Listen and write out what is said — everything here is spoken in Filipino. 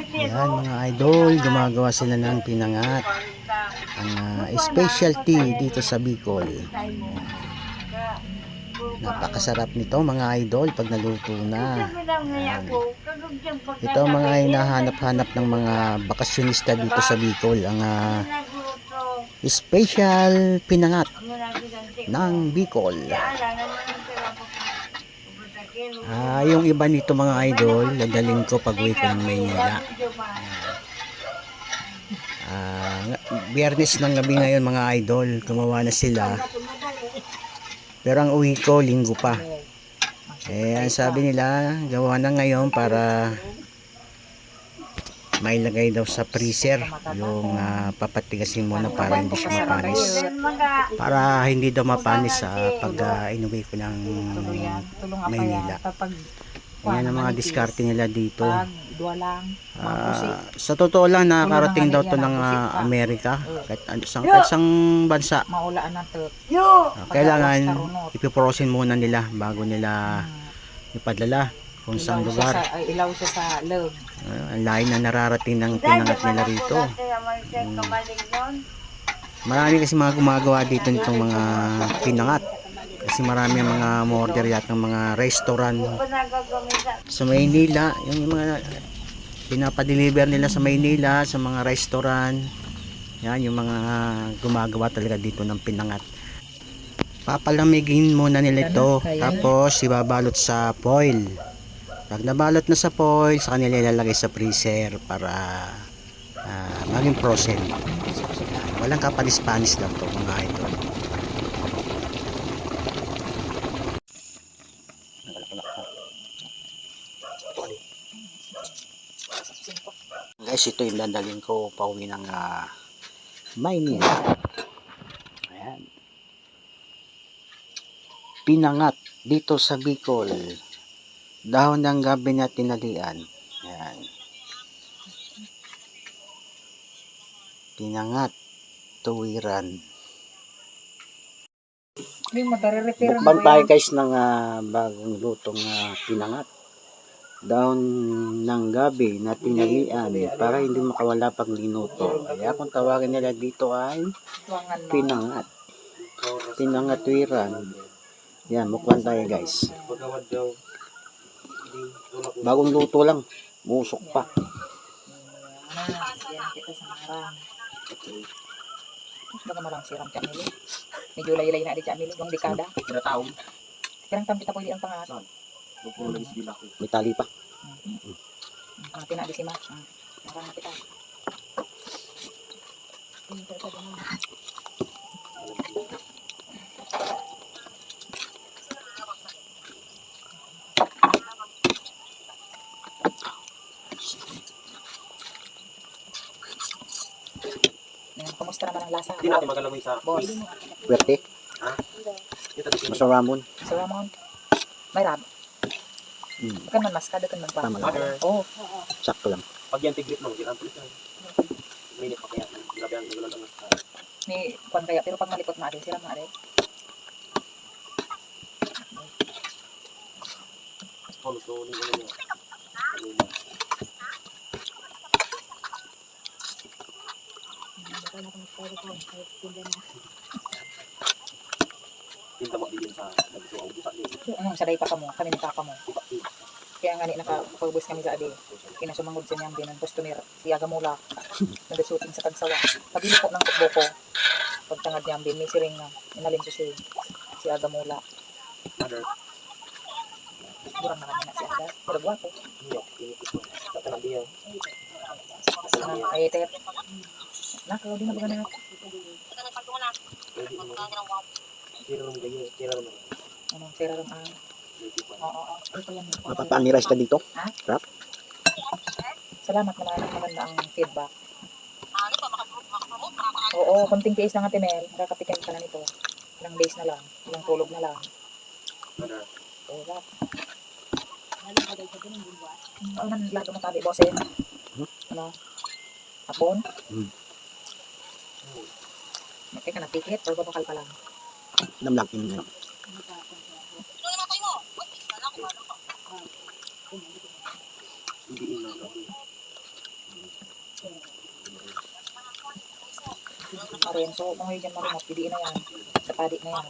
Ayan mga idol, gumagawa sila ng pinangat. Ang specialty dito sa Bicol. Napakasarap nito mga idol pag naluto na. Ayan. Ito ang mga hinahanap-hanap ng mga bakasyonista dito sa Bicol. Ang special pinangat ng Bicol. Yung iba nito mga idol, dadalhin ko pag uwi ko ng Maynila. Biyernes ng gabi ngayon mga idol, gumawa na sila. Pero ang uwi ko, linggo pa. Ang sabi nila, gawa na ngayon para mailagay daw sa freezer. Yung papatigasin muna para hindi siya mapanis. Para hindi daw mapanis pag inuwi ko ng Maynila. Yan ang mga diskarte nila dito. Sa totoo lang, nakarating daw to ng Amerika. Kahit isang bansa. Kailangan ipiprosin muna nila bago nila ipadala kung saan lugar. Ilaw siya sa loob. Ang lain na nararating ng pinangat nila rito. Marami kasi mga gumagawa dito nitong mga pinangat. Kasi marami mga order yat ng mga restaurant sa Maynila, yung mga pinapadeliver nila sa Maynila, sa mga restaurant. Yan, yung mga gumagawa talaga dito ng pinangat. Papalamigin muna nila ito, tapos ibabalot sa foil. Pag nabalot na sa foil, sa kanila ilalagay sa freezer para maging frozen. Walang kapanis-panis lang to mga idol. Guys, ito yung dadalhin ko pauwi ng Maynila. Ayan. Pinangat dito sa Bicol. Dahon ng gabi na tinalian. Ayan. Pinangat tuwiran. Mukbang tayo guys ng bagong lutong pinangat. Dahon ng gabi na tinalian para hindi makawala pag linuto. Kaya kung tawagin nila dito ay pinangat. Pinangat tuwiran. Yan, mukbang tayo guys. Bagong luto lang. Musok pa. Baga marang siram ka nila. Medyo laylay na di ka nila. Yung dekada. Karang tampita po ang pangat. May tali pa. Ang tinadi si Max. Marang kita. Kumusta naman ang lasa? Hindi natin magalamoy sa boss. Pwerte. Masaramon. Masaramon. May rab. Kan man mas kada kan man pa. Oh. Sakto lang. pag yan tigrit mo, ginang tulis yan. Minit pa kaya. Grabe ang gulat ang ni kuan kaya pero pag malikot na din sila na din. sponsor ni ano. Pinta mo din sa nagsuong buka ni. Saday pa kamo, kami ni papa mo. Kaya nga ni nakapagubos kami sa adi. Kinasumangod sa niyang din ang customer si Agamula. Nagsuting sa Tagsawa. Pagili po ng bukbo ko. Pagtangad niyang bin, may siring na inalin si Agamula. Mother. Durang na kami na si Aga. Pero gwapo. Ay, tep. Nakaw din na baga na. Anong sira rin ang... Oo. Mapapanirais ka dito? Ha? Rap? Salamat naman ang maganda ang feedback. Oo, konting tiis lang natin eh. Nakakatikin ka na nito. Ilang days na lang. Ilang tulog na lang. Oo, rap. Ano nang lahat mo tabi, boss eh? Ano? Hapon? Okay ka na tikit or babakal pa lang? Namlakin mo. Arin, so kung ngayon dyan marinat, piliin na yan. Sa padi na yan.